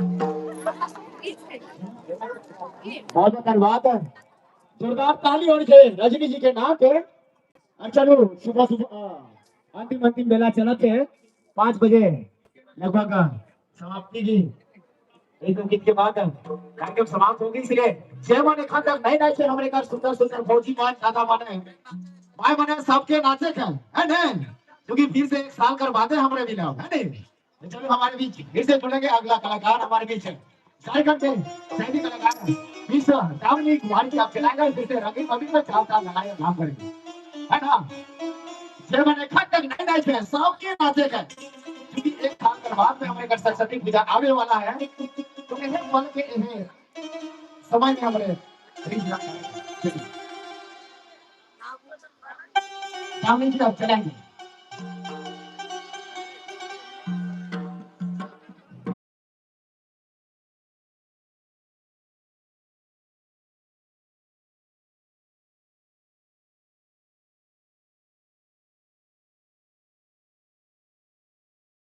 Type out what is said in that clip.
बहुत बहुत धन्यवाद है। जोरदार ताली होनी चाहिए रजनी जी के नाम पे। चलो सुबह सुबह अंतिम अंतिम बेला चला थे 5 बजे लगभग समाप्ति की एक दो गीत के बाद कार्यक्रम समाप्त होगी। इसलिए जय माने खान तक नहीं नाचे हमारे घर सुंदर सुंदर फौजी मान दादा माने भाई माने सबके नाचे का है नहीं, क्योंकि फिर से 1 साल कर बातें हमारे भी नाम है नहीं। तो चलो हमारे बीच फिर से जुड़ेंगे अगला कलाकार हमारे बीच है झारखंड से सैनी कलाकार विश्व दामनी कुमारी जी आप चलाएंगे फिर से रंगीन अभी में 4 साल लगाए काम करेंगे है ना। जय माने खान तक नहीं नाचे सबके नाचे का, क्योंकि 1 साल कर बाद में हमारे घर सरस्वती पूजा आने वाला है। तो इन्हें पल के इन्हें समय में हमारे दामनी जी आप चलाएंगे।